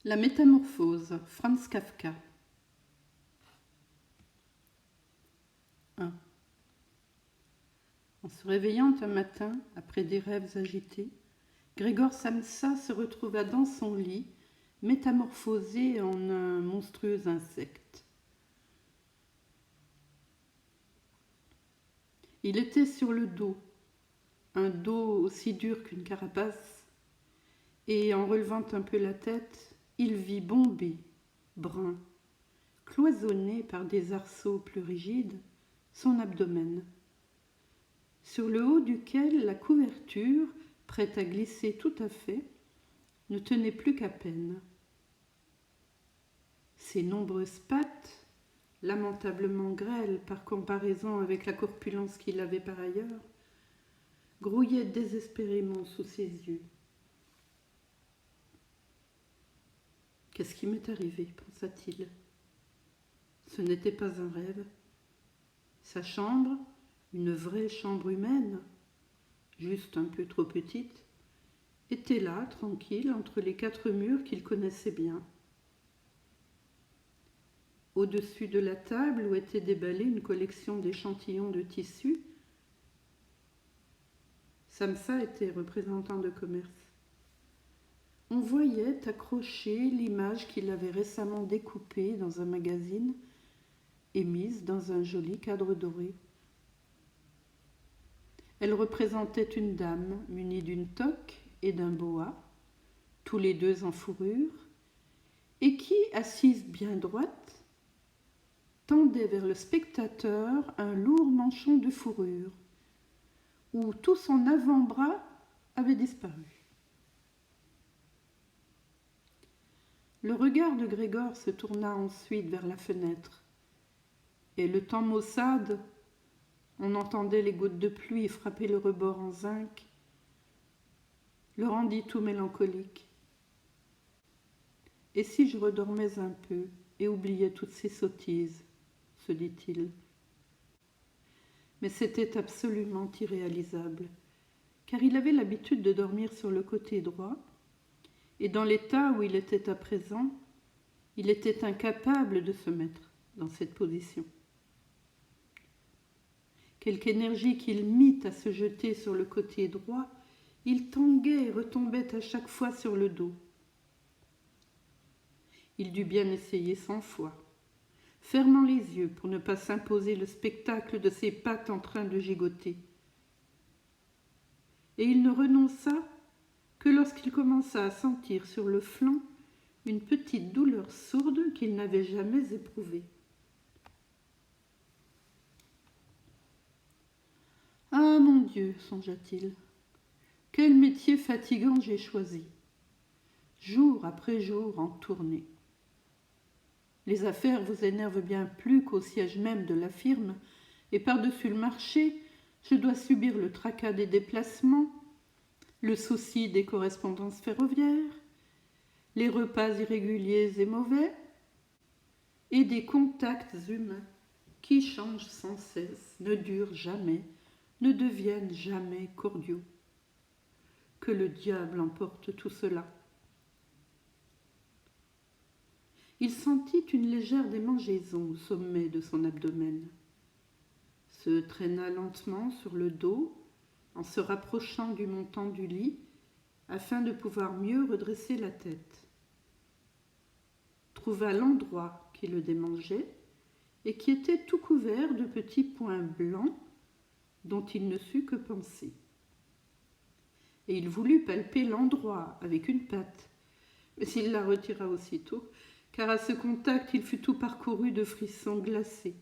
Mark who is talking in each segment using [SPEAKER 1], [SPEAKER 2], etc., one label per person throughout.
[SPEAKER 1] La métamorphose, Franz Kafka. 1. En se réveillant un matin, après des rêves agités, Grégor Samsa se retrouva dans son lit, métamorphosé en un monstrueux insecte. Il était sur le dos, un dos aussi dur qu'une carapace, et en relevant un peu la tête, il vit bombé, brun, cloisonné par des arceaux plus rigides, son abdomen, sur le haut duquel la couverture, prête à glisser tout à fait, ne tenait plus qu'à peine. Ses nombreuses pattes, lamentablement grêles par comparaison avec la corpulence qu'il avait par ailleurs, grouillaient désespérément sous ses yeux. « Qu'est-ce qui m'est arrivé ?» pensa-t-il. Ce n'était pas un rêve. Sa chambre, une vraie chambre humaine, juste un peu trop petite, était là, tranquille, entre les quatre murs qu'il connaissait bien. Au-dessus de la table où était déballée une collection d'échantillons de tissus, Samsa était représentant de commerce. On voyait accrochée l'image qu'il avait récemment découpée dans un magazine et mise dans un joli cadre doré. Elle représentait une dame munie d'une toque et d'un boa, tous les deux en fourrure, et qui, assise bien droite, tendait vers le spectateur un lourd manchon de fourrure, où tout son avant-bras avait disparu. Le regard de Grégor se tourna ensuite vers la fenêtre, et le temps maussade, on entendait les gouttes de pluie frapper le rebord en zinc, le rendit tout mélancolique. « Et si je redormais un peu et oubliais toutes ces sottises ?» se dit-il. Mais c'était absolument irréalisable, car il avait l'habitude de dormir sur le côté droit, et dans l'état où il était à présent, il était incapable de se mettre dans cette position. Quelque énergie qu'il mit à se jeter sur le côté droit, il tanguait et retombait à chaque fois sur le dos. Il dut bien essayer 100 fois, fermant les yeux pour ne pas s'imposer le spectacle de ses pattes en train de gigoter. Et il ne renonça que lorsqu'il commença à sentir sur le flanc une petite douleur sourde qu'il n'avait jamais éprouvée. « Ah, mon Dieu !» songea-t-il. « Quel métier fatigant j'ai choisi, jour après jour en tournée. Les affaires vous énervent bien plus qu'au siège même de la firme, et par-dessus le marché, je dois subir le tracas des déplacements, le souci des correspondances ferroviaires, les repas irréguliers et mauvais, et des contacts humains qui changent sans cesse, ne durent jamais, ne deviennent jamais cordiaux. Que le diable emporte tout cela. » Il sentit une légère démangeaison au sommet de son abdomen, se traîna lentement sur le dos en se rapprochant du montant du lit afin de pouvoir mieux redresser la tête. Trouva l'endroit qui le démangeait et qui était tout couvert de petits points blancs dont il ne sut que penser. Et il voulut palper l'endroit avec une patte, mais il la retira aussitôt, car à ce contact il fut tout parcouru de frissons glacés.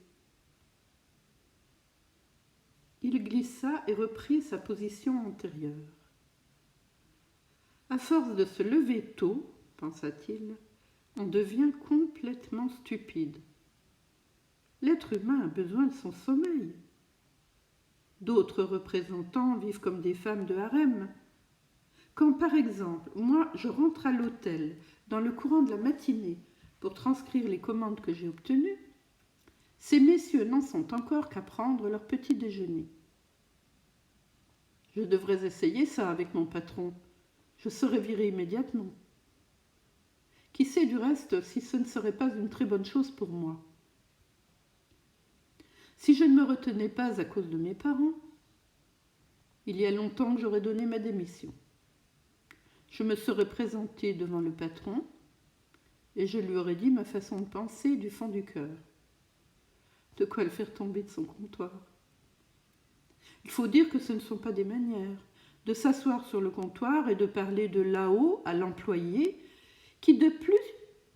[SPEAKER 1] Il glissa et reprit sa position antérieure. À force de se lever tôt, pensa-t-il, on devient complètement stupide. L'être humain a besoin de son sommeil. D'autres représentants vivent comme des femmes de harem. Quand, par exemple, moi, je rentre à l'hôtel dans le courant de la matinée pour transcrire les commandes que j'ai obtenues, ces messieurs n'en sont encore qu'à prendre leur petit déjeuner. Je devrais essayer ça avec mon patron. Je serais viré immédiatement. Qui sait du reste si ce ne serait pas une très bonne chose pour moi? Si je ne me retenais pas à cause de mes parents, il y a longtemps que j'aurais donné ma démission. Je me serais présentée devant le patron et je lui aurais dit ma façon de penser du fond du cœur. De quoi le faire tomber de son comptoir. Il faut dire que ce ne sont pas des manières de s'asseoir sur le comptoir et de parler de là-haut à l'employé qui de plus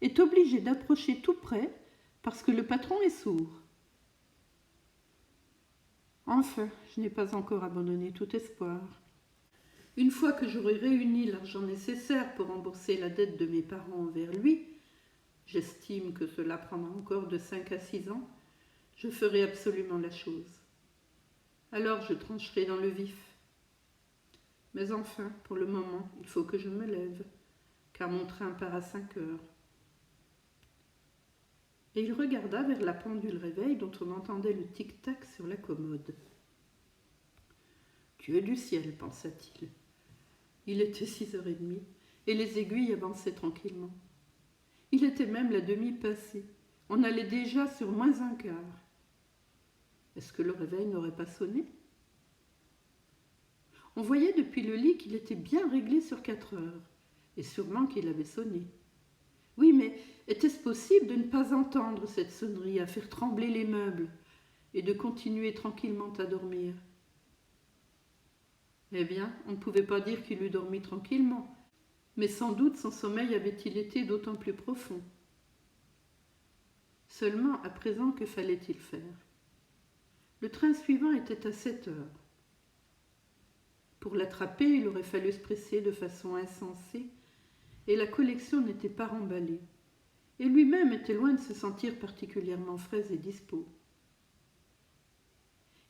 [SPEAKER 1] est obligé d'approcher tout près parce que le patron est sourd. Enfin, je n'ai pas encore abandonné tout espoir. Une fois que j'aurai réuni l'argent nécessaire pour rembourser la dette de mes parents envers lui, j'estime que cela prendra encore de 5 à 6 ans, je ferai absolument la chose. Alors je trancherai dans le vif. Mais enfin, pour le moment, il faut que je me lève, car mon train part à 5 heures. Et il regarda vers la pendule réveil dont on entendait le tic-tac sur la commode. Dieu du ciel, pensa-t-il. Il était 6h30 et les aiguilles avançaient tranquillement. Il était même la demi passée. On allait déjà sur moins un quart. Est-ce que le réveil n'aurait pas sonné? On voyait depuis le lit qu'il était bien réglé sur 4 heures, et sûrement qu'il avait sonné. Oui, mais était-ce possible de ne pas entendre cette sonnerie à faire trembler les meubles et de continuer tranquillement à dormir? Eh bien, on ne pouvait pas dire qu'il eût dormi tranquillement, mais sans doute son sommeil avait-il été d'autant plus profond. Seulement, à présent, que fallait-il faire? Le train suivant était à 7 heures. Pour l'attraper, il aurait fallu se presser de façon insensée, et la collection n'était pas remballée, et lui-même était loin de se sentir particulièrement frais et dispos.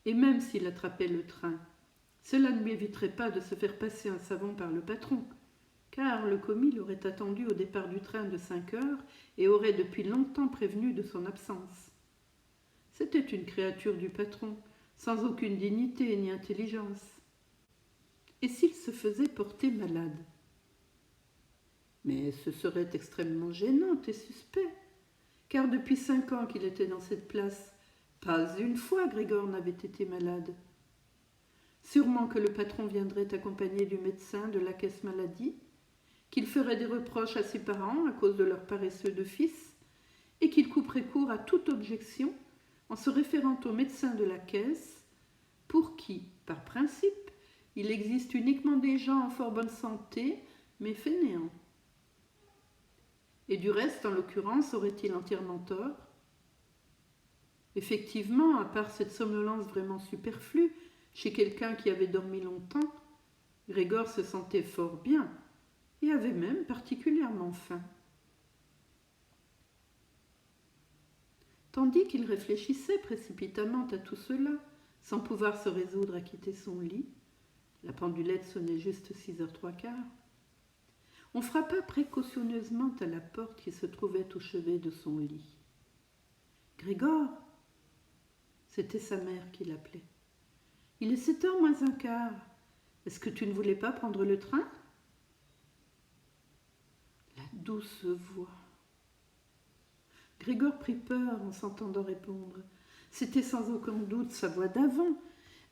[SPEAKER 1] Et même s'il attrapait le train, cela ne lui éviterait pas de se faire passer un savon par le patron, car le commis l'aurait attendu au départ du train de 5 heures et aurait depuis longtemps prévenu de son absence. C'était une créature du patron, sans aucune dignité ni intelligence. Et s'il se faisait porter malade? Mais ce serait extrêmement gênant et suspect, car depuis 5 ans qu'il était dans cette place, pas une fois Grégor n'avait été malade. Sûrement que le patron viendrait accompagné du médecin de la caisse maladie, qu'il ferait des reproches à ses parents à cause de leur paresseux de fils, et qu'il couperait court à toute objection en se référant au médecin de la caisse, pour qui, par principe, il existe uniquement des gens en fort bonne santé, mais fainéants. Et du reste, en l'occurrence, aurait-il entièrement tort? Effectivement, à part cette somnolence vraiment superflue, chez quelqu'un qui avait dormi longtemps, Grégor se sentait fort bien et avait même particulièrement faim. Tandis qu'il réfléchissait précipitamment à tout cela, sans pouvoir se résoudre à quitter son lit, la pendulette sonnait juste 6h15, on frappa précautionneusement à la porte qui se trouvait au chevet de son lit. « Grégor !» C'était sa mère qui l'appelait. « Il est 7h moins un quart. Est-ce que tu ne voulais pas prendre le train ?» La douce voix. Grégor prit peur en s'entendant répondre. C'était sans aucun doute sa voix d'avant,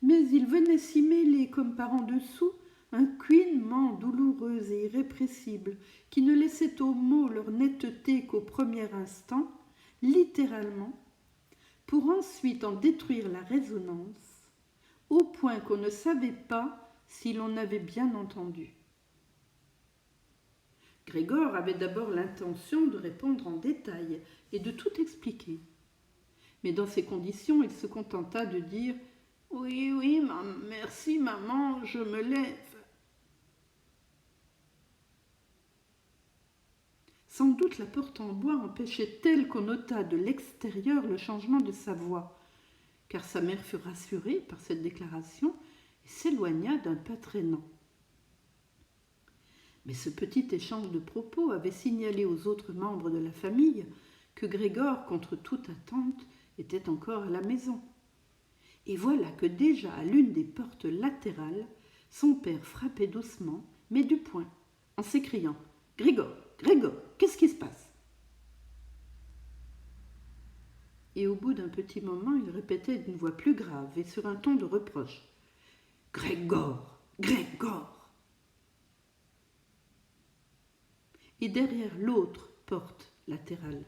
[SPEAKER 1] mais il venait s'y mêler comme par en dessous un couinement douloureux et irrépressible qui ne laissait aux mots leur netteté qu'au premier instant, littéralement, pour ensuite en détruire la résonance, au point qu'on ne savait pas si l'on avait bien entendu. Grégor avait d'abord l'intention de répondre en détail et de tout expliquer. Mais dans ces conditions, il se contenta de dire « Oui, oui, merci maman, je me lève. » Sans doute la porte en bois empêchait-elle qu'on notât de l'extérieur le changement de sa voix, car sa mère fut rassurée par cette déclaration et s'éloigna d'un pas traînant. Mais ce petit échange de propos avait signalé aux autres membres de la famille que Grégor, contre toute attente, était encore à la maison. Et voilà que déjà à l'une des portes latérales, son père frappait doucement, mais du poing, en s'écriant Grégor, Grégor, qu'est-ce qui se passe ?» Et au bout d'un petit moment, il répétait d'une voix plus grave et sur un ton de reproche. « Grégor, Grégor !» Et derrière l'autre porte latérale,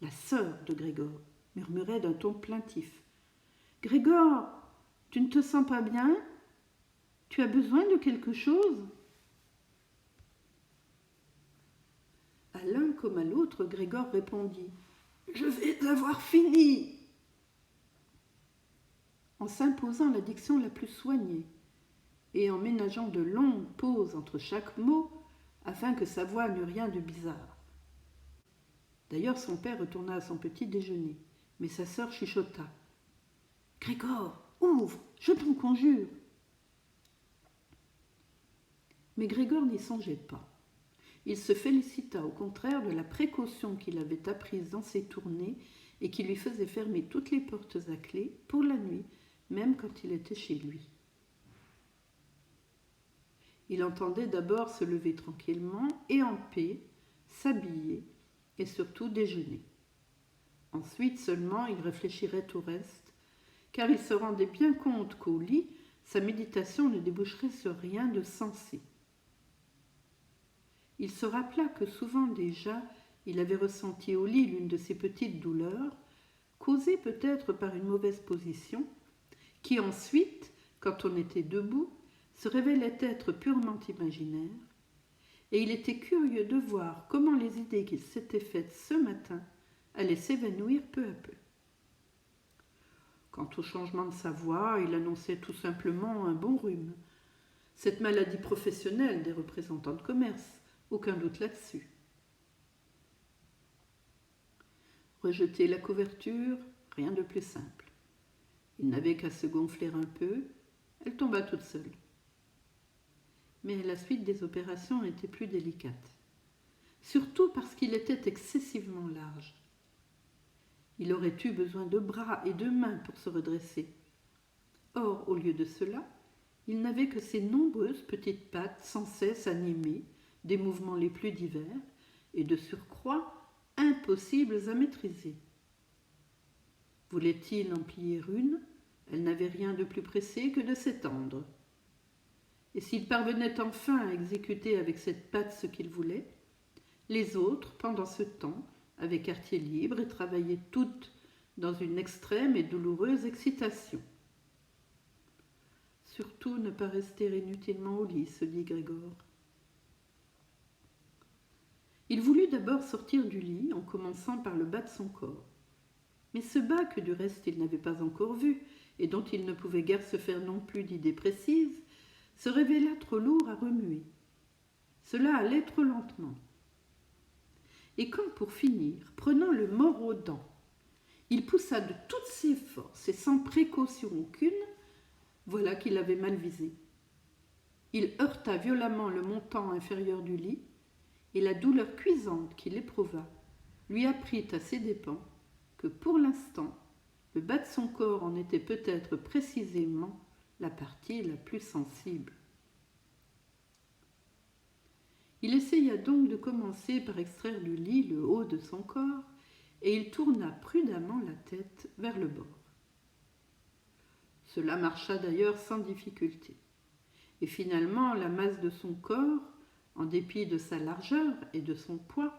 [SPEAKER 1] la sœur de Grégor murmurait d'un ton plaintif. « Grégor, tu ne te sens pas bien ? Tu as besoin de quelque chose ?» À l'un comme à l'autre, Grégor répondit « Je vais avoir fini !» en s'imposant la diction la plus soignée et en ménageant de longues pauses entre chaque mot afin que sa voix n'eût rien de bizarre. D'ailleurs, son père retourna à son petit déjeuner, mais sa sœur chuchota. « Grégor, ouvre, je t'en conjure !» Mais Grégor n'y songeait pas. Il se félicita au contraire de la précaution qu'il avait apprise dans ses tournées et qui lui faisait fermer toutes les portes à clé pour la nuit, même quand il était chez lui. Il entendait d'abord se lever tranquillement et en paix, s'habiller et surtout déjeuner. Ensuite seulement il réfléchirait au reste, car il se rendait bien compte qu'au lit, sa méditation ne déboucherait sur rien de sensé. Il se rappela que souvent déjà, il avait ressenti au lit l'une de ces petites douleurs, causées peut-être par une mauvaise position, qui ensuite, quand on était debout, se révélait être purement imaginaire, et il était curieux de voir comment les idées qu'il s'était faites ce matin allaient s'évanouir peu à peu. Quant au changement de sa voix, il annonçait tout simplement un bon rhume. Cette maladie professionnelle des représentants de commerce, aucun doute là-dessus. Rejeter la couverture, rien de plus simple. Il n'avait qu'à se gonfler un peu, elle tomba toute seule. Mais la suite des opérations était plus délicate, surtout parce qu'il était excessivement large. Il aurait eu besoin de bras et de mains pour se redresser. Or, au lieu de cela, il n'avait que ses nombreuses petites pattes sans cesse animées des mouvements les plus divers et de surcroît impossibles à maîtriser. Voulait-il en plier une ? Elle n'avait rien de plus pressé que de s'étendre. Et s'il parvenait enfin à exécuter avec cette patte ce qu'il voulait, les autres, pendant ce temps, avaient quartier libre et travaillaient toutes dans une extrême et douloureuse excitation. Surtout ne pas rester inutilement au lit, se dit Grégor. Il voulut d'abord sortir du lit en commençant par le bas de son corps. Mais ce bas que du reste il n'avait pas encore vu et dont il ne pouvait guère se faire non plus d'idées précises, se révéla trop lourd à remuer. Cela allait trop lentement. Et quand, pour finir, prenant le mors aux dents, il poussa de toutes ses forces et sans précaution aucune, voilà qu'il avait mal visé. Il heurta violemment le montant inférieur du lit, et la douleur cuisante qu'il éprouva lui apprit à ses dépens que, pour l'instant, le bas de son corps en était peut-être précisément la partie la plus sensible. Il essaya donc de commencer par extraire du lit le haut de son corps, et il tourna prudemment la tête vers le bord. Cela marcha d'ailleurs sans difficulté, et finalement la masse de son corps, en dépit de sa largeur et de son poids,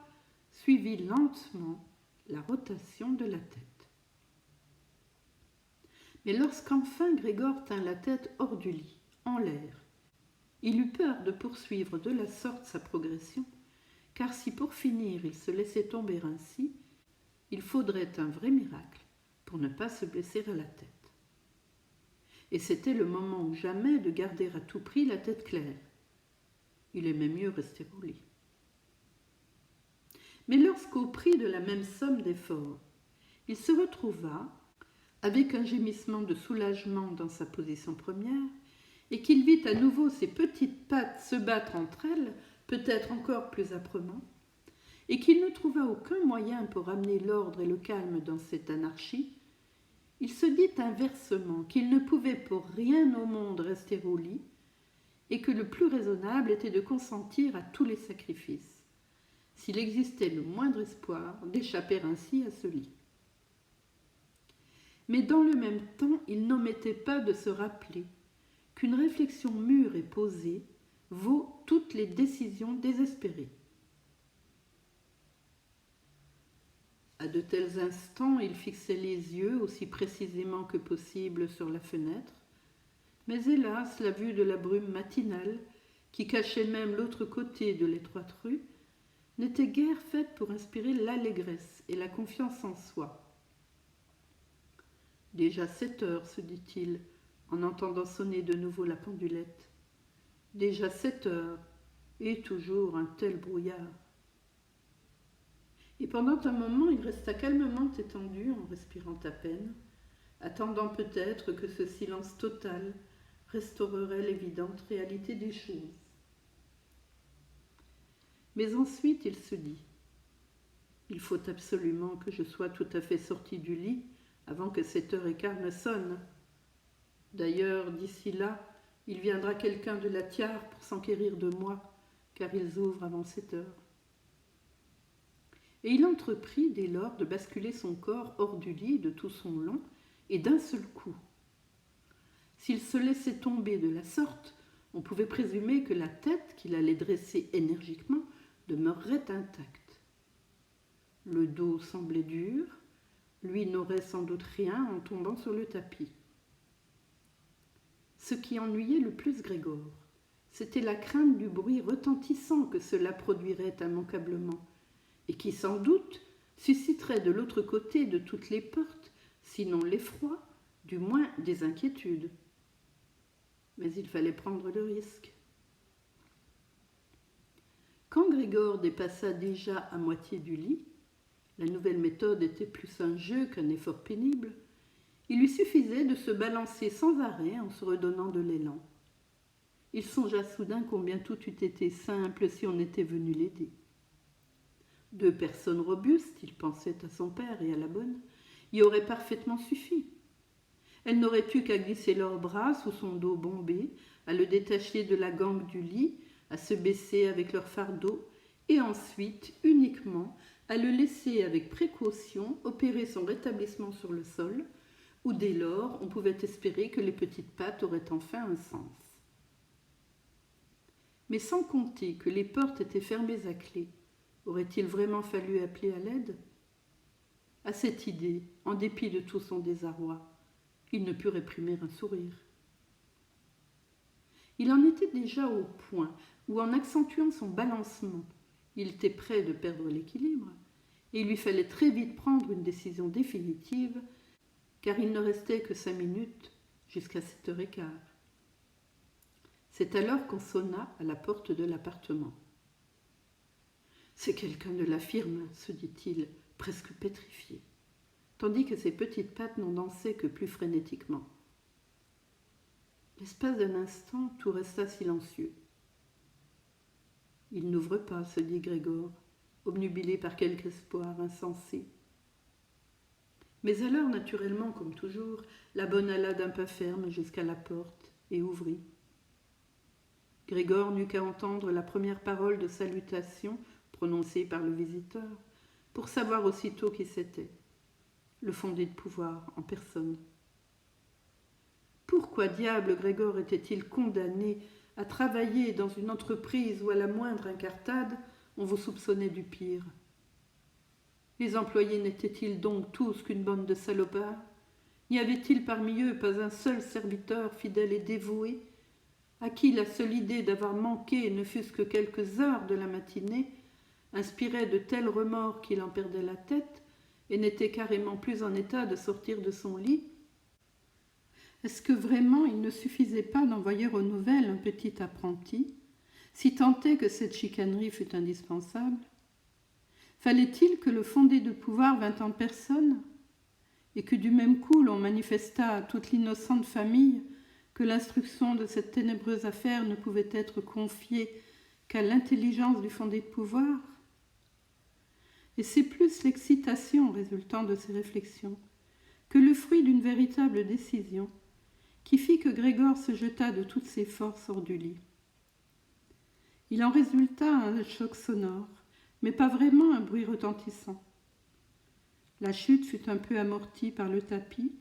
[SPEAKER 1] suivit lentement la rotation de la tête. Mais lorsqu'enfin Grégor tint la tête hors du lit, en l'air, il eut peur de poursuivre de la sorte sa progression, car si pour finir il se laissait tomber ainsi, il faudrait un vrai miracle pour ne pas se blesser à la tête. Et c'était le moment ou jamais de garder à tout prix la tête claire. Il aimait mieux rester au lit. Mais lorsqu'au prix de la même somme d'efforts, il se retrouva, avec un gémissement de soulagement dans sa position première, et qu'il vit à nouveau ses petites pattes se battre entre elles, peut-être encore plus âprement, et qu'il ne trouva aucun moyen pour amener l'ordre et le calme dans cette anarchie, il se dit inversement qu'il ne pouvait pour rien au monde rester au lit, et que le plus raisonnable était de consentir à tous les sacrifices, s'il existait le moindre espoir d'échapper ainsi à ce lit. Mais dans le même temps, il n'omettait pas de se rappeler qu'une réflexion mûre et posée vaut toutes les décisions désespérées. À de tels instants, il fixait les yeux aussi précisément que possible sur la fenêtre, mais hélas, la vue de la brume matinale, qui cachait même l'autre côté de l'étroite rue, n'était guère faite pour inspirer l'allégresse et la confiance en soi. Déjà 7 heures, se dit-il, en entendant sonner de nouveau la pendulette. Déjà 7 heures, et toujours un tel brouillard. Et pendant un moment, il resta calmement étendu, en respirant à peine, attendant peut-être que ce silence total restaurerait l'évidente réalité des choses. Mais ensuite, il se dit « Il faut absolument que je sois tout à fait sorti du lit avant que 7h15 ne sonne. D'ailleurs, d'ici là, il viendra quelqu'un de la tiare pour s'enquérir de moi, car ils ouvrent avant 7h. » Et il entreprit dès lors de basculer son corps hors du lit de tout son long et d'un seul coup. S'il se laissait tomber de la sorte, on pouvait présumer que la tête qu'il allait dresser énergiquement demeurerait intacte. Le dos semblait dur, lui n'aurait sans doute rien en tombant sur le tapis. Ce qui ennuyait le plus Grégor, c'était la crainte du bruit retentissant que cela produirait immanquablement, et qui sans doute susciterait de l'autre côté de toutes les portes, sinon l'effroi, du moins des inquiétudes. Mais il fallait prendre le risque. Quand Grégor dépassa déjà à moitié du lit, la nouvelle méthode était plus un jeu qu'un effort pénible, il lui suffisait de se balancer sans arrêt en se redonnant de l'élan. Il songea soudain combien tout eût été simple si on était venu l'aider. 2 personnes robustes, il pensait à son père et à la bonne, y auraient parfaitement suffi. Elles n'auraient eu qu'à glisser leurs bras sous son dos bombé, à le détacher de la gangue du lit, à se baisser avec leur fardeau, et ensuite, uniquement, à le laisser avec précaution opérer son rétablissement sur le sol, où dès lors on pouvait espérer que les petites pattes auraient enfin un sens. Mais sans compter que les portes étaient fermées à clé, aurait-il vraiment fallu appeler à l'aide ? À cette idée, en dépit de tout son désarroi, il ne put réprimer un sourire. Il en était déjà au point où, en accentuant son balancement, il était près de perdre l'équilibre, et il lui fallait très vite prendre une décision définitive, car il ne restait que 5 minutes jusqu'à 7h15. C'est alors qu'on sonna à la porte de l'appartement. « C'est quelqu'un de la firme, » se dit-il, presque pétrifié, tandis que ses petites pattes n'en dansaient que plus frénétiquement. L'espace d'un instant, tout resta silencieux. « Il n'ouvre pas, » se dit Grégor, obnubilé par quelque espoir insensé. Mais alors, naturellement, comme toujours, la bonne alla d'un pas ferme jusqu'à la porte et ouvrit. Grégor n'eut qu'à entendre la première parole de salutation prononcée par le visiteur pour savoir aussitôt qui c'était. Le fondé de pouvoir en personne. Pourquoi diable Grégor était-il condamné à travailler dans une entreprise où à la moindre incartade on vous soupçonnait du pire? Les employés n'étaient-ils donc tous qu'une bande de salopards? N'y avait-il parmi eux pas un seul serviteur fidèle et dévoué, à qui la seule idée d'avoir manqué ne fût-ce que quelques heures de la matinée inspirait de tels remords qu'il en perdait la tête et n'était carrément plus en état de sortir de son lit? Est-ce que vraiment il ne suffisait pas d'envoyer aux nouvelles un petit apprenti, si tant est que cette chicanerie fût indispensable? Fallait-il que le fondé de pouvoir vînt en personne, et que du même coup l'on manifestât à toute l'innocente famille que l'instruction de cette ténébreuse affaire ne pouvait être confiée qu'à l'intelligence du fondé de pouvoir? Et c'est plus l'excitation résultant de ces réflexions que le fruit d'une véritable décision qui fit que Grégor se jeta de toutes ses forces hors du lit. Il en résulta un choc sonore, mais pas vraiment un bruit retentissant. La chute fut un peu amortie par le tapis,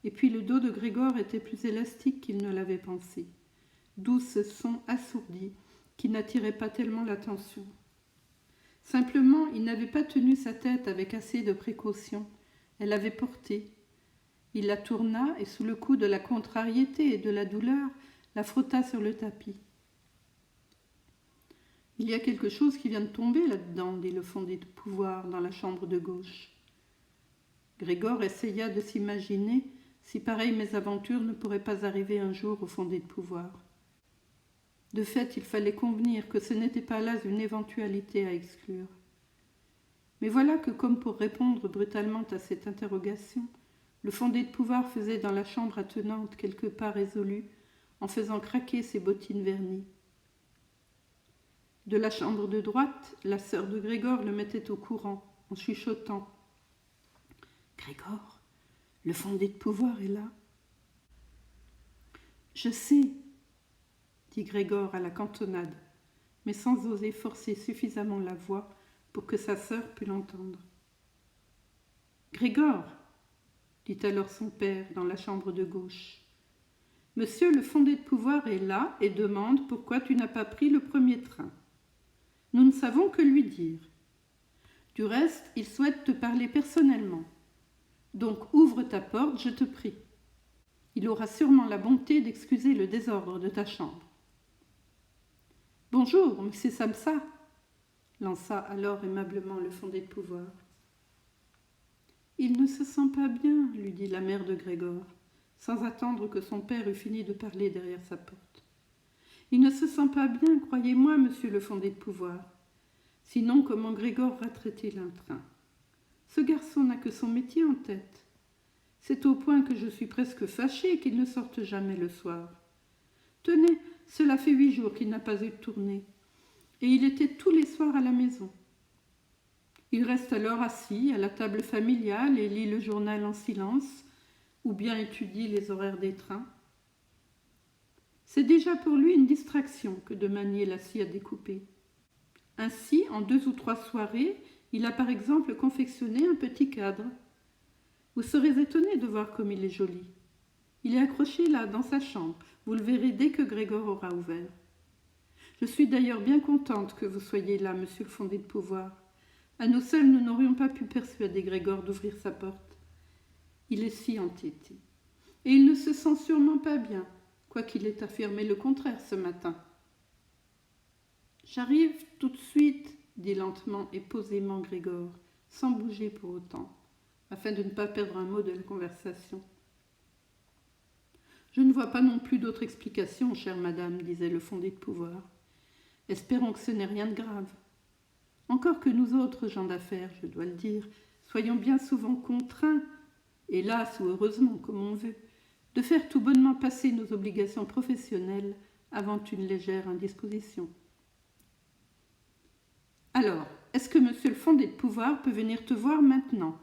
[SPEAKER 1] et puis le dos de Grégor était plus élastique qu'il ne l'avait pensé, d'où ce son assourdi qui n'attirait pas tellement l'attention. Simplement, il n'avait pas tenu sa tête avec assez de précaution. Elle avait porté. Il la tourna et, sous le coup de la contrariété et de la douleur, la frotta sur le tapis. « Il y a quelque chose qui vient de tomber là-dedans, dit le fondé de pouvoir dans la chambre de gauche. » Grégor essaya de s'imaginer si pareille mésaventure ne pourrait pas arriver un jour au fondé de pouvoir. De fait, il fallait convenir que ce n'était pas là une éventualité à exclure. Mais voilà que, comme pour répondre brutalement à cette interrogation, le fondé de pouvoir faisait dans la chambre attenante quelques pas résolus en faisant craquer ses bottines vernies. De la chambre de droite, la sœur de Grégor le mettait au courant en chuchotant. « Grégor, le fondé de pouvoir est là. »« Je sais, » dit Grégor à la cantonade, mais sans oser forcer suffisamment la voix pour que sa sœur pût l'entendre. « Grégor, » dit alors son père dans la chambre de gauche, « Monsieur le fondé de pouvoir est là et demande pourquoi tu n'as pas pris le premier train. Nous ne savons que lui dire. Du reste, il souhaite te parler personnellement. Donc ouvre ta porte, je te prie. Il aura sûrement la bonté d'excuser le désordre de ta chambre. »« Bonjour, monsieur Samsa, » lança alors aimablement le fondé de pouvoir. « Il ne se sent pas bien, » lui dit la mère de Grégor, sans attendre que son père eût fini de parler derrière sa porte. « Il ne se sent pas bien, croyez-moi, monsieur le fondé de pouvoir. Sinon, comment Grégor raterait-il un train? Ce garçon n'a que son métier en tête. C'est au point que je suis presque fâchée qu'il ne sorte jamais le soir. Tenez, cela fait 8 jours qu'il n'a pas eu de tournée, et il était tous les soirs à la maison. Il reste alors assis à la table familiale et lit le journal en silence, ou bien étudie les horaires des trains. C'est déjà pour lui une distraction que de manier la scie à découper. Ainsi, en 2 ou 3 soirées, il a par exemple confectionné un petit cadre. Vous serez étonné de voir comme il est joli. Il est accroché là, dans sa chambre. Vous le verrez dès que Grégor aura ouvert. Je suis d'ailleurs bien contente que vous soyez là, monsieur le fondé de pouvoir. À nous seuls, nous n'aurions pas pu persuader Grégor d'ouvrir sa porte. Il est si entêté. Et il ne se sent sûrement pas bien, quoiqu'il ait affirmé le contraire ce matin. « J'arrive tout de suite, » dit lentement et posément Grégor, sans bouger pour autant, afin de ne pas perdre un mot de la conversation. « Je ne vois pas non plus d'autre explication, chère madame, » disait le fondé de pouvoir. « Espérons que ce n'est rien de grave. Encore que nous autres gens d'affaires, je dois le dire, soyons bien souvent contraints, hélas ou heureusement, comme on veut, de faire tout bonnement passer nos obligations professionnelles avant une légère indisposition. Alors, est-ce que monsieur le fondé de pouvoir peut venir te voir maintenant ?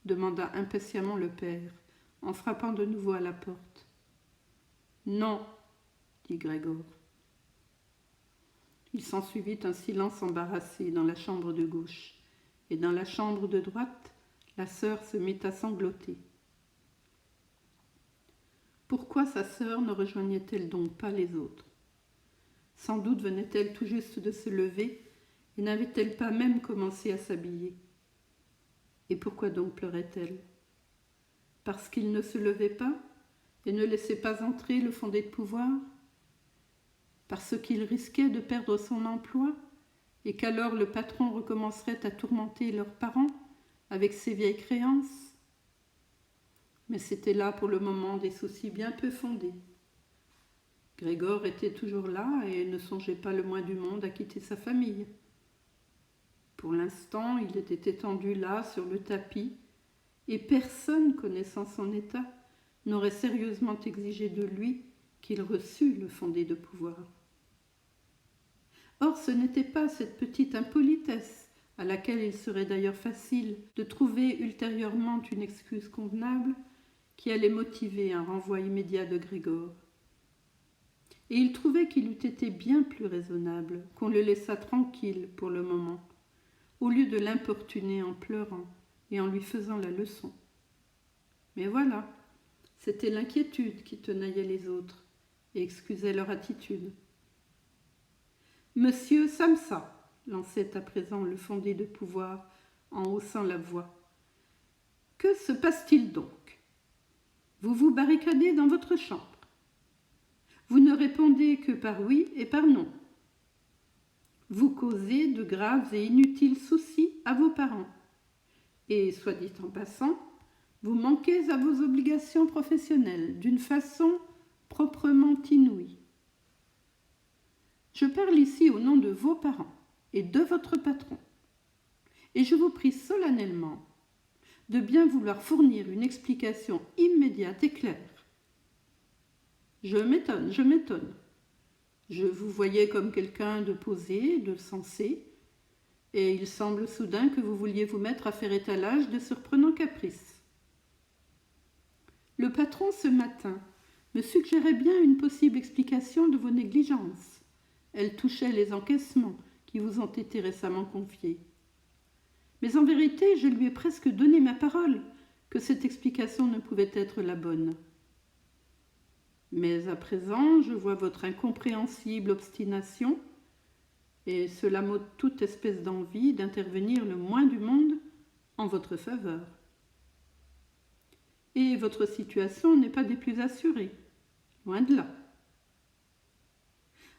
[SPEAKER 1] Demanda impatiemment le père, en frappant de nouveau à la porte. Non, dit Grégor. Il s'ensuivit un silence embarrassé dans la chambre de gauche, et dans la chambre de droite, la sœur se mit à sangloter. Pourquoi sa sœur ne rejoignait-elle donc pas les autres? Sans doute venait-elle tout juste de se lever, et n'avait-elle pas même commencé à s'habiller? Et pourquoi donc pleurait-elle? Parce qu'il ne se levait pas et ne laissait pas entrer le fondé de pouvoir? Parce qu'il risquait de perdre son emploi et qu'alors le patron recommencerait à tourmenter leurs parents avec ses vieilles créances? Mais c'était là pour le moment des soucis bien peu fondés. Grégor était toujours là et ne songeait pas le moins du monde à quitter sa famille. Pour l'instant, il était étendu là, sur le tapis, et personne, connaissant son état, n'aurait sérieusement exigé de lui qu'il reçût le fondé de pouvoir. Or, ce n'était pas cette petite impolitesse, à laquelle il serait d'ailleurs facile de trouver ultérieurement une excuse convenable, qui allait motiver un renvoi immédiat de Grégor. Et il trouvait qu'il eût été bien plus raisonnable qu'on le laissât tranquille pour le moment, au lieu de l'importuner en pleurant et en lui faisant la leçon. Mais voilà, c'était l'inquiétude qui tenaillait les autres et excusait leur attitude. « Monsieur Samsa », lançait à présent le fondé de pouvoir en haussant la voix, « que se passe-t-il donc? Vous vous barricadez dans votre chambre. Vous ne répondez que par oui et par non. Vous causez de graves et inutiles soucis à vos parents. Et, soit dit en passant, vous manquez à vos obligations professionnelles d'une façon proprement inouïe. Je parle ici au nom de vos parents et de votre patron. Et je vous prie solennellement de bien vouloir fournir une explication immédiate et claire. Je m'étonne. Je vous voyais comme quelqu'un de posé, de sensé, et il semble soudain que vous vouliez vous mettre à faire étalage de surprenants caprices. Le patron, ce matin, me suggérait bien une possible explication de vos négligences. Elle touchait les encaissements qui vous ont été récemment confiés. Mais en vérité, je lui ai presque donné ma parole que cette explication ne pouvait être la bonne. Mais à présent, je vois votre incompréhensible obstination, et cela m'ôte toute espèce d'envie d'intervenir le moins du monde en votre faveur. Et votre situation n'est pas des plus assurées, loin de là.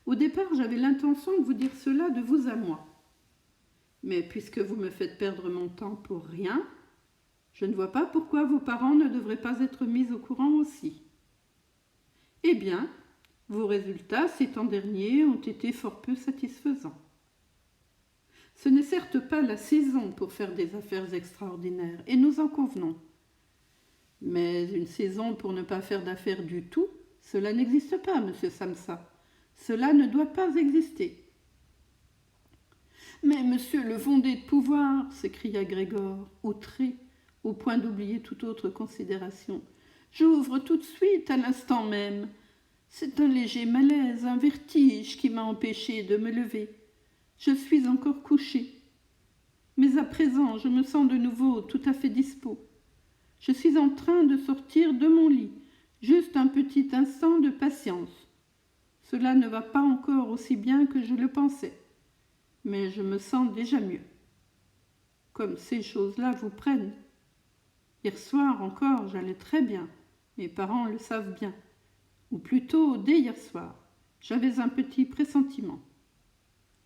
[SPEAKER 1] Au départ, j'avais l'intention de vous dire cela de vous à moi. Mais puisque vous me faites perdre mon temps pour rien, je ne vois pas pourquoi vos parents ne devraient pas être mis au courant aussi. Eh bien, vos résultats ces temps derniers ont été fort peu satisfaisants. Ce n'est certes pas la saison pour faire des affaires extraordinaires, et nous en convenons. Mais une saison pour ne pas faire d'affaires du tout, cela n'existe pas, monsieur Samsa. Cela ne doit pas exister. Mais monsieur le fondé de pouvoir, s'écria Grégor, outré, au point d'oublier toute autre considération. J'ouvre tout de suite, à l'instant même. C'est un léger malaise, un vertige qui m'a empêché de me lever. Je suis encore couché. Mais à présent, je me sens de nouveau tout à fait dispos. Je suis en train de sortir de mon lit. Juste un petit instant de patience. Cela ne va pas encore aussi bien que je le pensais, mais je me sens déjà mieux. Comme ces choses-là vous prennent. Hier soir encore, j'allais très bien. Mes parents le savent bien. Ou plutôt, dès hier soir, j'avais un petit pressentiment.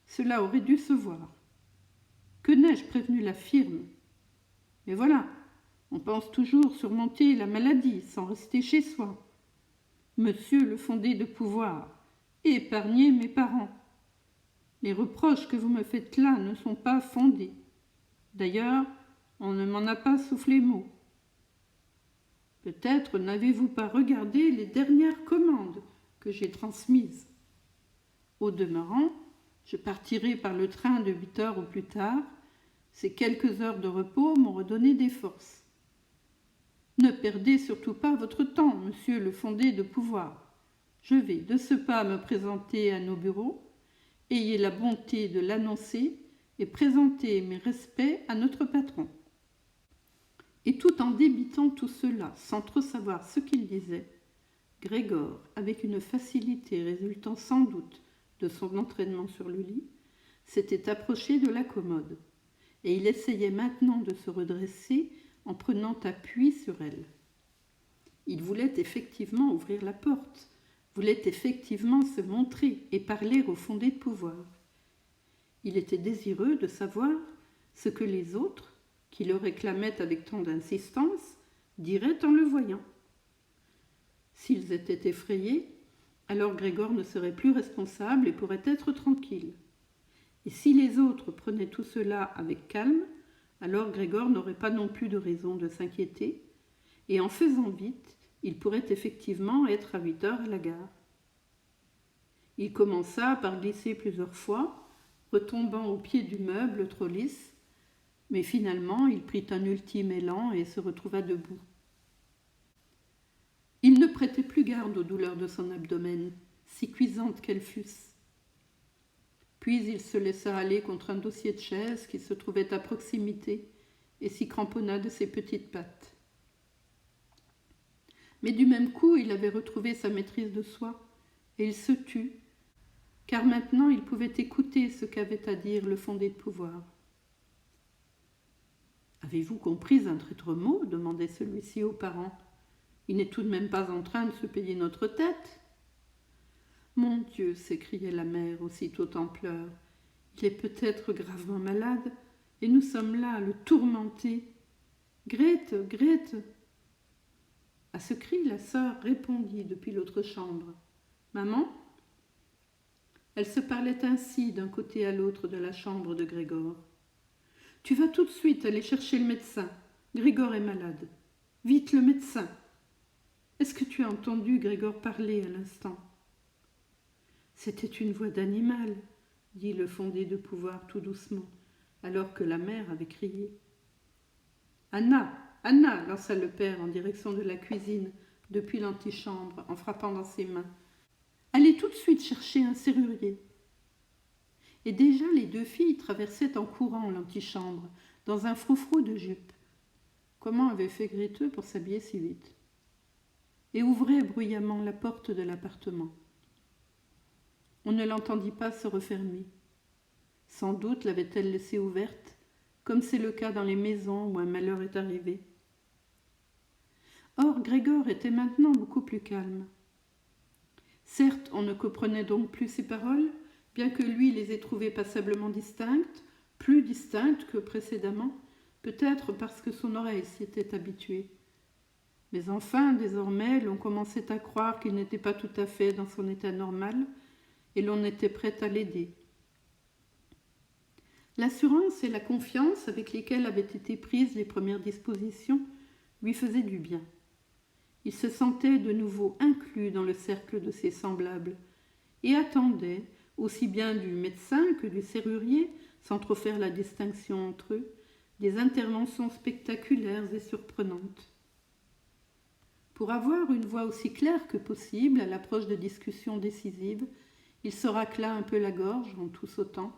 [SPEAKER 1] Cela aurait dû se voir. Que n'ai-je prévenu la firme? Mais voilà, on pense toujours surmonter la maladie sans rester chez soi. Monsieur le fondé de pouvoir, épargnez mes parents. Les reproches que vous me faites là ne sont pas fondés. D'ailleurs, on ne m'en a pas soufflé mot. Peut-être n'avez-vous pas regardé les dernières commandes que j'ai transmises. Au demeurant, je partirai par le train de 8 heures au plus tard. Ces quelques heures de repos m'ont redonné des forces. Ne perdez surtout pas votre temps, monsieur le fondé de pouvoir. Je vais de ce pas me présenter à nos bureaux. Ayez la bonté de l'annoncer et présenter mes respects à notre patron. Et tout en débitant tout cela, sans trop savoir ce qu'il disait, Grégor, avec une facilité résultant sans doute de son entraînement sur le lit, s'était approché de la commode, et il essayait maintenant de se redresser en prenant appui sur elle. Il voulait effectivement ouvrir la porte, voulait effectivement se montrer et parler au fondé de pouvoir. Il était désireux de savoir ce que les autres, qui le réclamaient avec tant d'insistance, diraient en le voyant. S'ils étaient effrayés, alors Grégor ne serait plus responsable et pourrait être tranquille. Et si les autres prenaient tout cela avec calme, alors Grégor n'aurait pas non plus de raison de s'inquiéter, et en faisant vite, il pourrait effectivement être à 8 heures à la gare. Il commença par glisser plusieurs fois, retombant au pied du meuble trop lisse, mais finalement il prit un ultime élan et se retrouva debout. Il ne prêtait plus garde aux douleurs de son abdomen, si cuisantes qu'elles fussent. Puis il se laissa aller contre un dossier de chaise qui se trouvait à proximité et s'y cramponna de ses petites pattes. Mais du même coup, il avait retrouvé sa maîtrise de soi, et il se tut, car maintenant il pouvait écouter ce qu'avait à dire le fondé de pouvoir. « Avez-vous compris un traître mot ?» demandait celui-ci aux parents. « Il n'est tout de même pas en train de se payer notre tête. » « Mon Dieu !» s'écriait la mère, aussitôt en pleurs. « Il est peut-être gravement malade, et nous sommes là à le tourmenter. Grete, Grete !» À ce cri, la sœur répondit depuis l'autre chambre. « Maman ?» Elle se parlait ainsi d'un côté à l'autre de la chambre de Grégor. « Tu vas tout de suite aller chercher le médecin. Grégor est malade. Vite, le médecin. Est-ce que tu as entendu Grégor parler à l'instant ?» C'était une voix d'animal, dit le fondé de pouvoir tout doucement, alors que la mère avait crié. « Anna, Anna !» lança le père en direction de la cuisine, depuis l'antichambre, en frappant dans ses mains. « Allez tout de suite chercher un serrurier. » Et déjà les deux filles traversaient en courant l'antichambre, dans un froufrou de jupe. Comment avait fait Grete pour s'habiller si vite? Et ouvraient bruyamment la porte de l'appartement. On ne l'entendit pas se refermer. Sans doute l'avait-elle laissée ouverte, comme c'est le cas dans les maisons où un malheur est arrivé. Or, Grégor était maintenant beaucoup plus calme. Certes, on ne comprenait donc plus ses paroles, bien que lui les ait trouvées passablement distinctes, plus distinctes que précédemment, peut-être parce que son oreille s'y était habituée. Mais enfin, désormais, l'on commençait à croire qu'il n'était pas tout à fait dans son état normal, et l'on était prêt à l'aider. L'assurance et la confiance avec lesquelles avaient été prises les premières dispositions lui faisaient du bien. Il se sentait de nouveau inclus dans le cercle de ses semblables et attendait, aussi bien du médecin que du serrurier, sans trop faire la distinction entre eux, des interventions spectaculaires et surprenantes. Pour avoir une voix aussi claire que possible à l'approche de discussions décisives, il se racla un peu la gorge en tout sautant,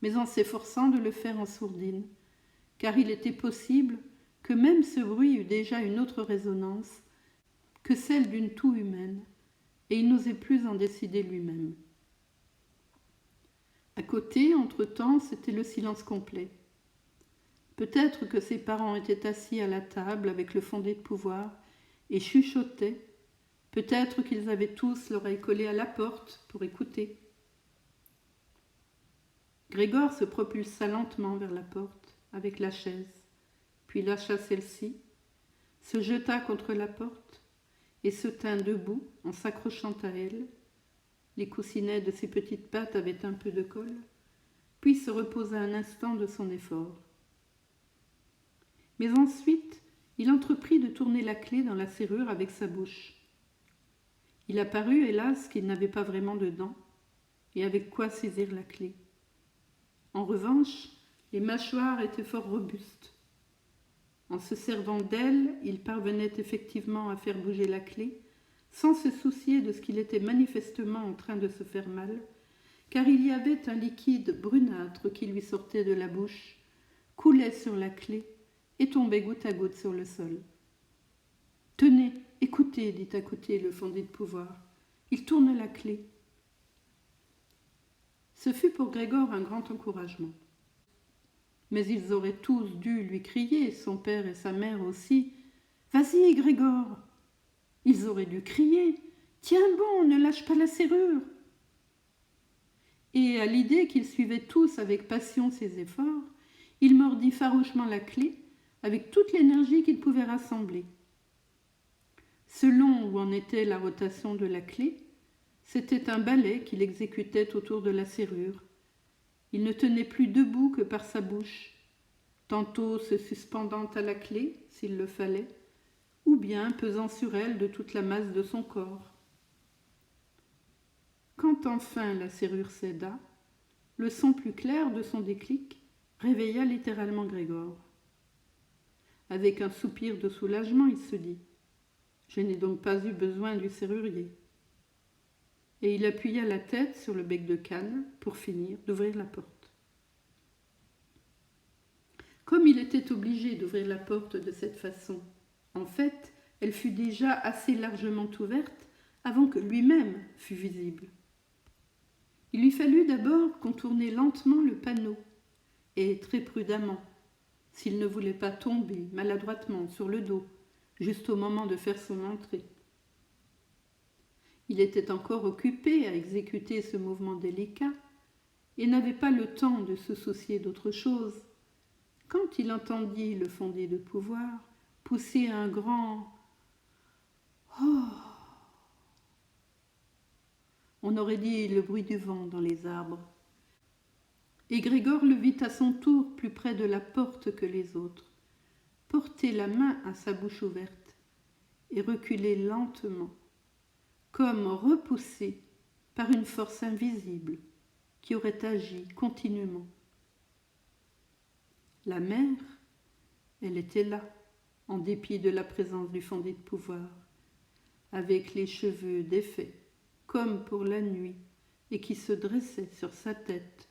[SPEAKER 1] mais en s'efforçant de le faire en sourdine, car il était possible que même ce bruit eût déjà une autre résonance que celle d'une toux humaine, et il n'osait plus en décider lui-même. À côté, entre-temps, c'était le silence complet. Peut-être que ses parents étaient assis à la table avec le fondé de pouvoir et chuchotaient. Peut-être qu'ils avaient tous l'oreille collée à la porte pour écouter. Grégor se propulsa lentement vers la porte avec la chaise, puis lâcha celle-ci, se jeta contre la porte et se tint debout en s'accrochant à elle. Les coussinets de ses petites pattes avaient un peu de colle, puis se reposa un instant de son effort. Mais ensuite, il entreprit de tourner la clé dans la serrure avec sa bouche. Il apparut, hélas, qu'il n'avait pas vraiment de dents, et avec quoi saisir la clé. En revanche, les mâchoires étaient fort robustes. En se servant d'elles, il parvenait effectivement à faire bouger la clé, sans se soucier de ce qu'il était manifestement en train de se faire mal, car il y avait un liquide brunâtre qui lui sortait de la bouche, coulait sur la clé et tombait goutte à goutte sur le sol. « Tenez, écoutez, dit à côté le fondé de pouvoir. Il tourne la clé. » Ce fut pour Grégor un grand encouragement. Mais ils auraient tous dû lui crier, son père et sa mère aussi. « Vas-y, Grégor !» Ils auraient dû crier. « Tiens bon, ne lâche pas la serrure !» Et à l'idée qu'ils suivaient tous avec passion ses efforts, il mordit farouchement la clé avec toute l'énergie qu'il pouvait rassembler. Selon où en était la rotation de la clé, c'était un balai qu'il exécutait autour de la serrure. Il ne tenait plus debout que par sa bouche, tantôt se suspendant à la clé, s'il le fallait, ou bien pesant sur elle de toute la masse de son corps. Quand enfin la serrure céda, le son plus clair de son déclic réveilla littéralement Grégor. Avec un soupir de soulagement, il se dit « Je n'ai donc pas eu besoin du serrurier. » et il appuya la tête sur le bec de canne pour finir d'ouvrir la porte. Comme il était obligé d'ouvrir la porte de cette façon, en fait, elle fut déjà assez largement ouverte avant que lui-même fût visible. Il lui fallut d'abord contourner lentement le panneau, et très prudemment, s'il ne voulait pas tomber maladroitement sur le dos, juste au moment de faire son entrée. Il était encore occupé à exécuter ce mouvement délicat, et n'avait pas le temps de se soucier d'autre chose, quand il entendit le fondé de pouvoir pousser un grand « Oh !» On aurait dit le bruit du vent dans les arbres. Et Grégor le vit à son tour plus près de la porte que les autres, porter la main à sa bouche ouverte et reculer lentement, comme repoussé par une force invisible qui aurait agi continuellement. La mère, elle était là, en dépit de la présence du fondé de pouvoir, avec les cheveux défaits, comme pour la nuit, et qui se dressait sur sa tête.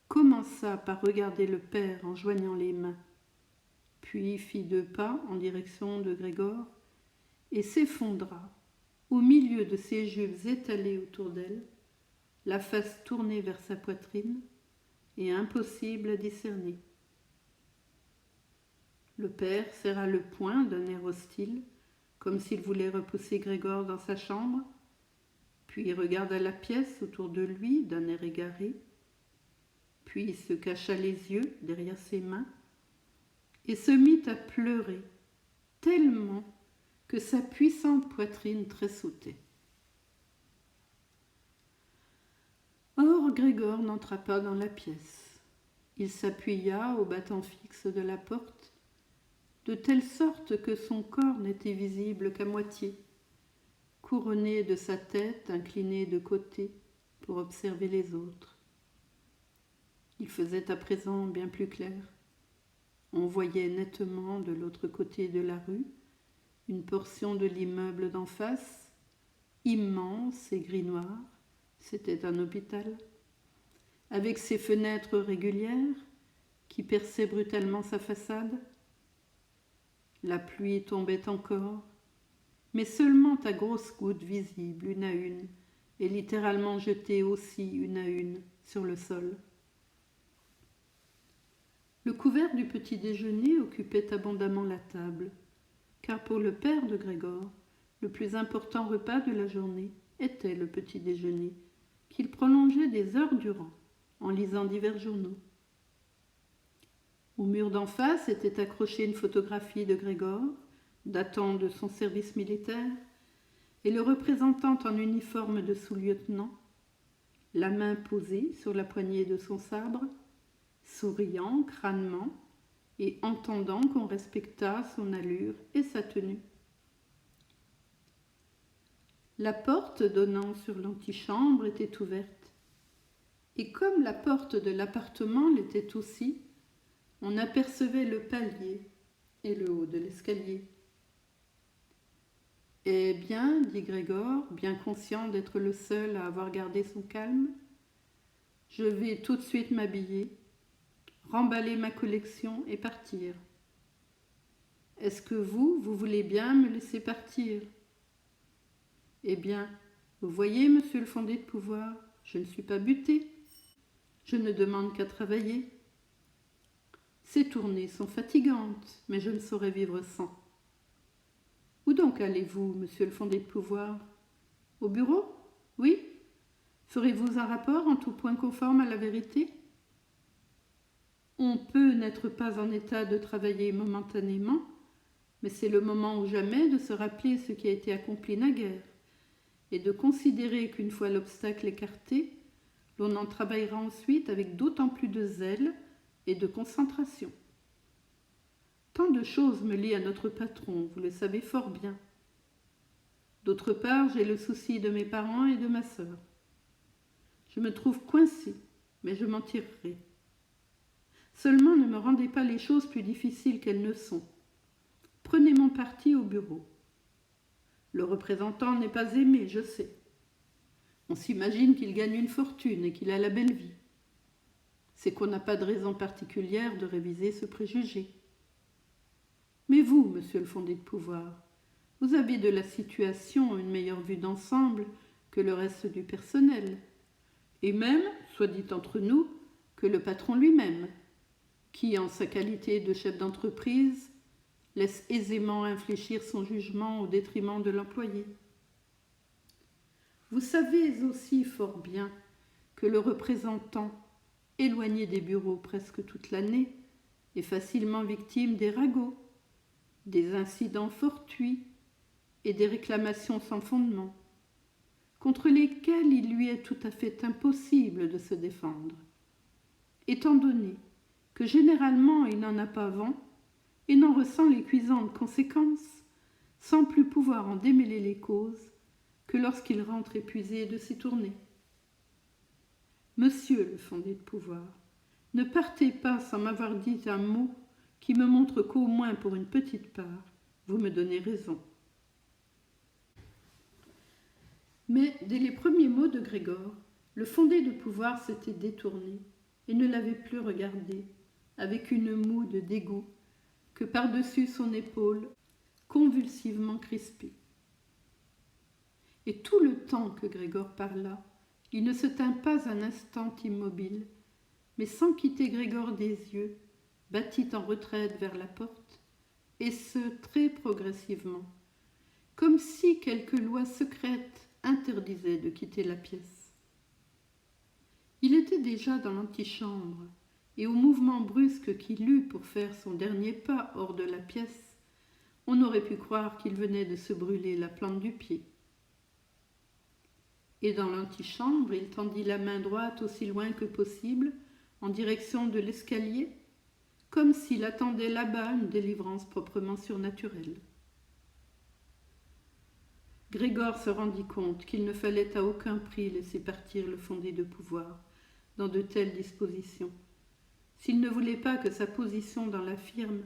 [SPEAKER 1] Commença par regarder le père en joignant les mains, puis fit 2 pas en direction de Grégor et s'effondra au milieu de ses jupes étalées autour d'elle, la face tournée vers sa poitrine et impossible à discerner. Le père serra le poing d'un air hostile, comme s'il voulait repousser Grégor dans sa chambre, puis regarda la pièce autour de lui d'un air égaré, puis se cacha les yeux derrière ses mains et se mit à pleurer tellement que sa puissante poitrine tressautait. Or Grégor n'entra pas dans la pièce. Il s'appuya au battant fixe de la porte, de telle sorte que son corps n'était visible qu'à moitié, couronné de sa tête inclinée de côté pour observer les autres. Il faisait à présent bien plus clair. On voyait nettement de l'autre côté de la rue une portion de l'immeuble d'en face, immense et gris-noir, c'était un hôpital, avec ses fenêtres régulières qui perçaient brutalement sa façade. La pluie tombait encore, mais seulement à grosses gouttes visibles une à une, et littéralement jetées aussi une à une sur le sol. Le couvert du petit déjeuner occupait abondamment la table, car pour le père de Grégor, le plus important repas de la journée était le petit déjeuner, qu'il prolongeait des heures durant, en lisant divers journaux. Au mur d'en face était accrochée une photographie de Grégor, datant de son service militaire, et le représentant en uniforme de sous-lieutenant, la main posée sur la poignée de son sabre, souriant crânement et entendant qu'on respectât son allure et sa tenue. La porte donnant sur l'antichambre était ouverte, et comme la porte de l'appartement l'était aussi, on apercevait le palier et le haut de l'escalier. « Eh bien, dit Grégor, bien conscient d'être le seul à avoir gardé son calme, je vais tout de suite m'habiller, remballer ma collection et partir. Est-ce que vous voulez bien me laisser partir ? Eh bien, vous voyez, monsieur le fondé de pouvoir, je ne suis pas buté. Je ne demande qu'à travailler. Ces tournées sont fatigantes, mais je ne saurais vivre sans. Où donc allez-vous, monsieur le fondé de pouvoir ? Au bureau ? Oui ? Ferez-vous un rapport en tout point conforme à la vérité ? On peut n'être pas en état de travailler momentanément, mais c'est le moment ou jamais de se rappeler ce qui a été accompli naguère et de considérer qu'une fois l'obstacle écarté, l'on en travaillera ensuite avec d'autant plus de zèle et de concentration. Tant de choses me lient à notre patron, vous le savez fort bien. D'autre part, j'ai le souci de mes parents et de ma sœur. Je me trouve coincé, mais je m'en tirerai. Seulement ne me rendez pas les choses plus difficiles qu'elles ne sont. Prenez mon parti au bureau. Le représentant n'est pas aimé, je sais. On s'imagine qu'il gagne une fortune et qu'il a la belle vie. C'est qu'on n'a pas de raison particulière de réviser ce préjugé. Mais vous, monsieur le fondé de pouvoir, vous avez de la situation une meilleure vue d'ensemble que le reste du personnel, et même, soit dit entre nous, que le patron lui-même, qui, en sa qualité de chef d'entreprise, laisse aisément infléchir son jugement au détriment de l'employé. Vous savez aussi fort bien que le représentant, éloigné des bureaux presque toute l'année, est facilement victime des ragots, des incidents fortuits et des réclamations sans fondement, contre lesquels il lui est tout à fait impossible de se défendre, étant donné que généralement il n'en a pas vent et n'en ressent les cuisantes conséquences, sans plus pouvoir en démêler les causes que lorsqu'il rentre épuisé de ses tournées. Monsieur le fondé de pouvoir, ne partez pas sans m'avoir dit un mot qui me montre qu'au moins pour une petite part, vous me donnez raison. Mais dès les premiers mots de Grégor, le fondé de pouvoir s'était détourné et ne l'avait plus regardé, avec une moue de dégoût que par-dessus son épaule, convulsivement crispée. Et tout le temps que Grégor parla, il ne se tint pas un instant immobile, mais sans quitter Grégor des yeux, battit en retraite vers la porte, et ce très progressivement, comme si quelque loi secrète interdisait de quitter la pièce. Il était déjà dans l'antichambre, et au mouvement brusque qu'il eut pour faire son dernier pas hors de la pièce, on aurait pu croire qu'il venait de se brûler la plante du pied. Et dans l'antichambre, il tendit la main droite aussi loin que possible, en direction de l'escalier, comme s'il attendait là-bas une délivrance proprement surnaturelle. Grégor se rendit compte qu'il ne fallait à aucun prix laisser partir le fondé de pouvoir dans de telles dispositions, s'il ne voulait pas que sa position dans la firme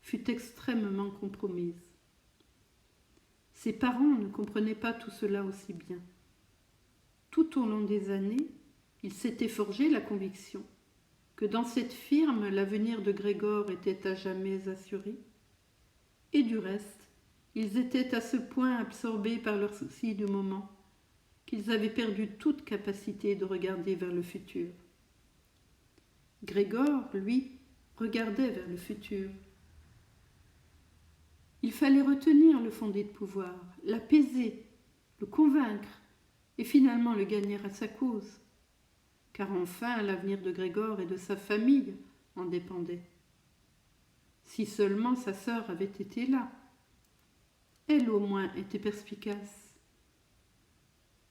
[SPEAKER 1] fût extrêmement compromise. Ses parents ne comprenaient pas tout cela aussi bien. Tout au long des années, il s'était forgé la conviction que dans cette firme, l'avenir de Grégor était à jamais assuré, et du reste, ils étaient à ce point absorbés par leurs soucis du moment qu'ils avaient perdu toute capacité de regarder vers le futur. Grégor, lui, regardait vers le futur. Il fallait retenir le fondé de pouvoir, l'apaiser, le convaincre, et finalement le gagner à sa cause, car enfin l'avenir de Grégor et de sa famille en dépendait. Si seulement sa sœur avait été là, elle au moins était perspicace.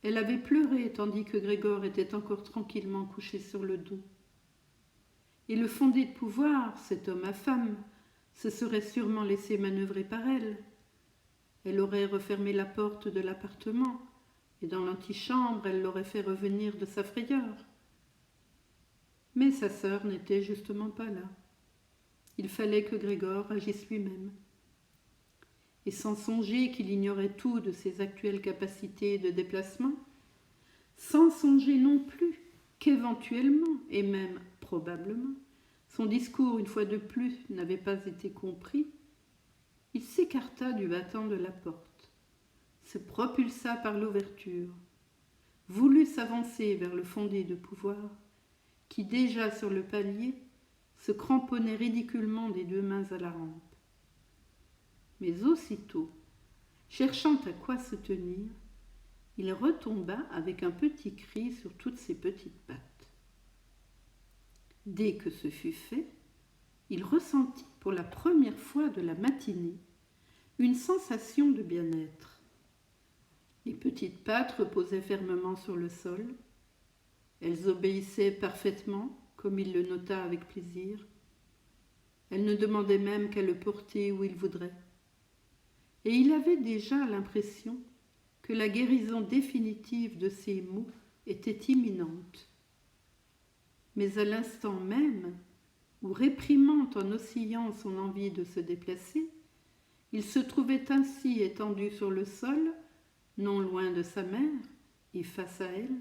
[SPEAKER 1] Elle avait pleuré tandis que Grégor était encore tranquillement couché sur le dos. Et le fondé de pouvoir, cet homme à femme, se serait sûrement laissé manœuvrer par elle. Elle aurait refermé la porte de l'appartement, et dans l'antichambre, elle l'aurait fait revenir de sa frayeur. Mais sa sœur n'était justement pas là. Il fallait que Grégor agisse lui-même. Et sans songer qu'il ignorait tout de ses actuelles capacités de déplacement, sans songer non plus qu'éventuellement, et même probablement, son discours, une fois de plus, n'avait pas été compris, il s'écarta du battant de la porte, se propulsa par l'ouverture, voulut s'avancer vers le fondé de pouvoir, qui déjà sur le palier se cramponnait ridiculement des deux mains à la rampe. Mais aussitôt, cherchant à quoi se tenir, il retomba avec un petit cri sur toutes ses petites pattes. Dès que ce fut fait, il ressentit pour la première fois de la matinée une sensation de bien-être. Les petites pattes reposaient fermement sur le sol. Elles obéissaient parfaitement, comme il le nota avec plaisir. Elles ne demandaient même qu'à le porter où il voudrait. Et il avait déjà l'impression que la guérison définitive de ses maux était imminente. Mais à l'instant même où, réprimant en oscillant son envie de se déplacer, il se trouvait ainsi étendu sur le sol, non loin de sa mère, et face à elle,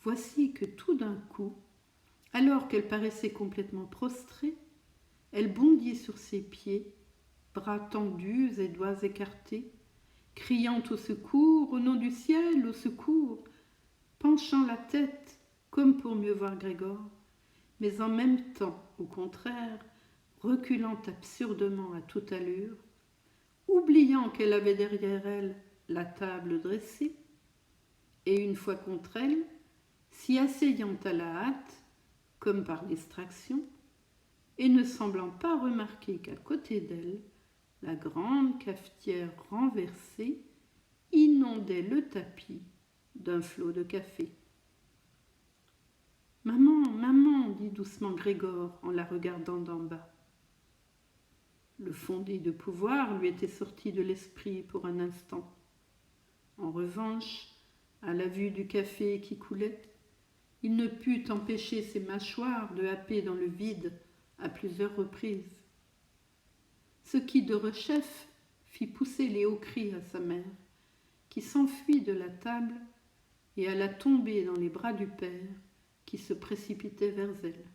[SPEAKER 1] voici que tout d'un coup, alors qu'elle paraissait complètement prostrée, elle bondit sur ses pieds, bras tendus et doigts écartés, criant au secours, au nom du ciel, au secours, penchant la tête comme pour mieux voir Grégor, mais en même temps, au contraire, reculant absurdement à toute allure, oubliant qu'elle avait derrière elle la table dressée, et une fois contre elle, s'y asseyant à la hâte, comme par distraction, et ne semblant pas remarquer qu'à côté d'elle, la grande cafetière renversée inondait le tapis d'un flot de café. « Maman, maman !» dit doucement Grégor en la regardant d'en bas. Le fondé de pouvoir lui était sorti de l'esprit pour un instant. En revanche, à la vue du café qui coulait, il ne put empêcher ses mâchoires de happer dans le vide à plusieurs reprises. Ce qui, de rechef, fit pousser les hauts cris à sa mère, qui s'enfuit de la table et alla tomber dans les bras du père, qui se précipitait vers elle.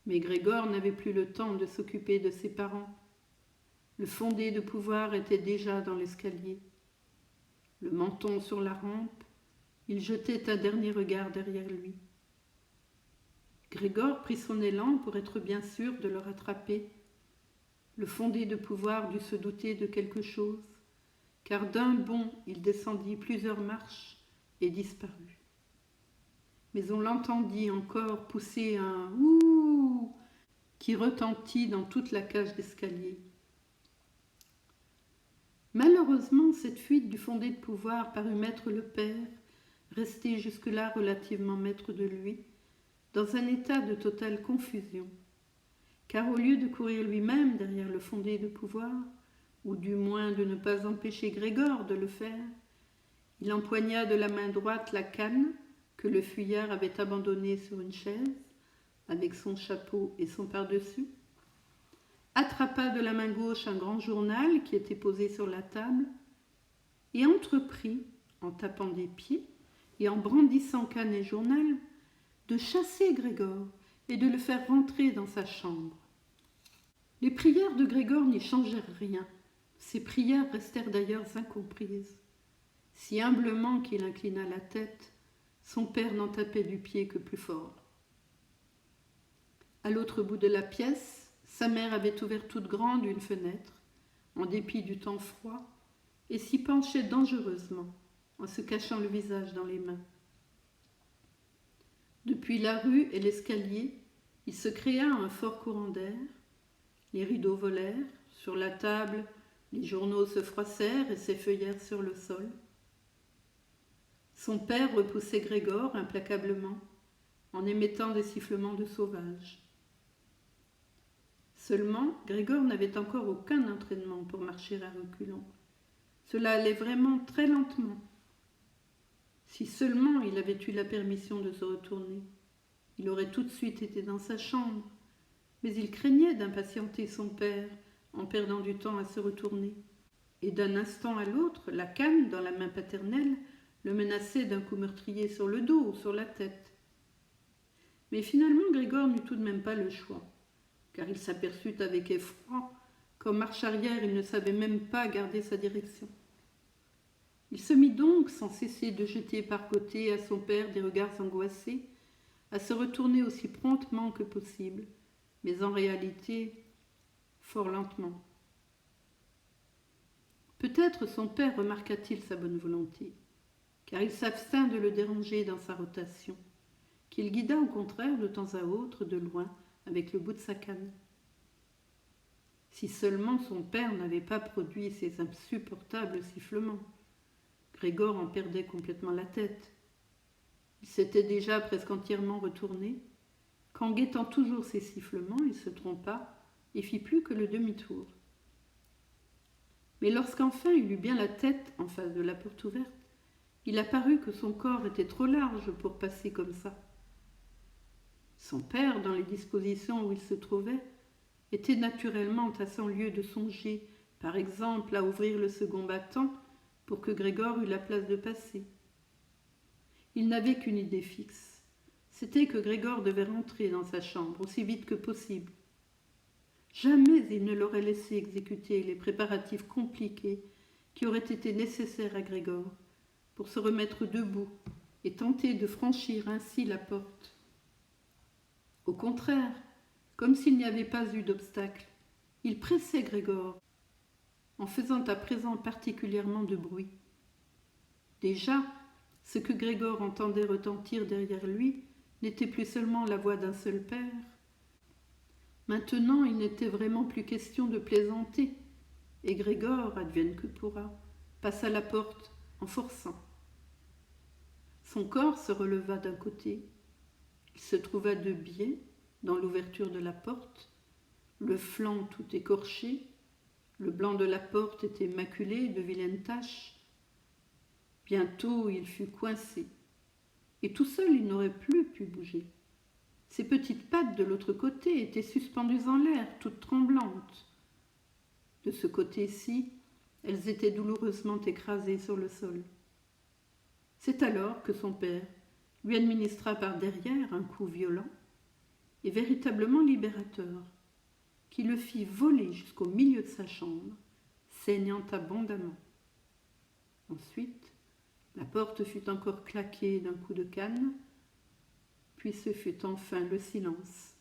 [SPEAKER 1] Mais Grégor n'avait plus le temps de s'occuper de ses parents. Le fondé de pouvoir était déjà dans l'escalier. Le menton sur la rampe, il jetait un dernier regard derrière lui. Grégor prit son élan pour être bien sûr de le rattraper. Le fondé de pouvoir dut se douter de quelque chose, car d'un bond il descendit plusieurs marches et disparut. Mais on l'entendit encore pousser un « ouh » qui retentit dans toute la cage d'escalier. Malheureusement, cette fuite du fondé de pouvoir parut mettre le père, resté jusque-là relativement maître de lui, dans un état de totale confusion, car au lieu de courir lui-même derrière le fondé de pouvoir, ou du moins de ne pas empêcher Grégor de le faire, il empoigna de la main droite la canne que le fuyard avait abandonnée sur une chaise, avec son chapeau et son pardessus, attrapa de la main gauche un grand journal qui était posé sur la table, et entreprit, en tapant des pieds et en brandissant canne et journal, de chasser Grégor et de le faire rentrer dans sa chambre. Les prières de Grégor n'y changèrent rien. Ses prières restèrent d'ailleurs incomprises. Si humblement qu'il inclina la tête, son père n'en tapait du pied que plus fort. À l'autre bout de la pièce, sa mère avait ouvert toute grande une fenêtre, en dépit du temps froid, et s'y penchait dangereusement, en se cachant le visage dans les mains. Depuis la rue et l'escalier, il se créa un fort courant d'air, les rideaux volèrent, sur la table, les journaux se froissèrent et s'effeuillèrent sur le sol. Son père repoussait Grégor implacablement, en émettant des sifflements de sauvage. Seulement, Grégor n'avait encore aucun entraînement pour marcher à reculons. Cela allait vraiment très lentement. Si seulement il avait eu la permission de se retourner, il aurait tout de suite été dans sa chambre, mais il craignait d'impatienter son père en perdant du temps à se retourner. Et d'un instant à l'autre, la canne, dans la main paternelle, le menaçait d'un coup meurtrier sur le dos ou sur la tête. Mais finalement, Grégor n'eut tout de même pas le choix, car il s'aperçut avec effroi qu'en marche arrière, il ne savait même pas garder sa direction. Il se mit donc, sans cesser de jeter par côté à son père des regards angoissés, à se retourner aussi promptement que possible, mais en réalité, fort lentement. Peut-être son père remarqua-t-il sa bonne volonté, car il s'abstint de le déranger dans sa rotation, qu'il guida au contraire de temps à autre de loin avec le bout de sa canne. Si seulement son père n'avait pas produit ces insupportables sifflements, Grégor en perdait complètement la tête. Il s'était déjà presque entièrement retourné, qu'en guettant toujours ces sifflements, il se trompa et fit plus que le demi-tour. Mais lorsqu'enfin il eut bien la tête en face de la porte ouverte, il apparut que son corps était trop large pour passer comme ça. Son père, dans les dispositions où il se trouvait, était naturellement à 100 lieues de songer, par exemple, à ouvrir le second battant pour que Grégor eût la place de passer. Il n'avait qu'une idée fixe, c'était que Grégor devait rentrer dans sa chambre aussi vite que possible. Jamais il ne l'aurait laissé exécuter les préparatifs compliqués qui auraient été nécessaires à Grégor pour se remettre debout et tenter de franchir ainsi la porte. Au contraire, comme s'il n'y avait pas eu d'obstacle, il pressait Grégor, en faisant à présent particulièrement de bruit. Déjà, ce que Grégor entendait retentir derrière lui n'était plus seulement la voix d'un seul père. Maintenant, il n'était vraiment plus question de plaisanter, et Grégor, advienne que pourra, passa la porte en forçant. Son corps se releva d'un côté. Il se trouva de biais dans l'ouverture de la porte, le flanc tout écorché, le blanc de la porte était maculé de vilaines taches. Bientôt il fut coincé, et tout seul il n'aurait plus pu bouger. Ses petites pattes de l'autre côté étaient suspendues en l'air, toutes tremblantes. De ce côté-ci, elles étaient douloureusement écrasées sur le sol. C'est alors que son père lui administra par derrière un coup violent et véritablement libérateur, qui le fit voler jusqu'au milieu de sa chambre, saignant abondamment. Ensuite, la porte fut encore claquée d'un coup de canne, puis ce fut enfin le silence.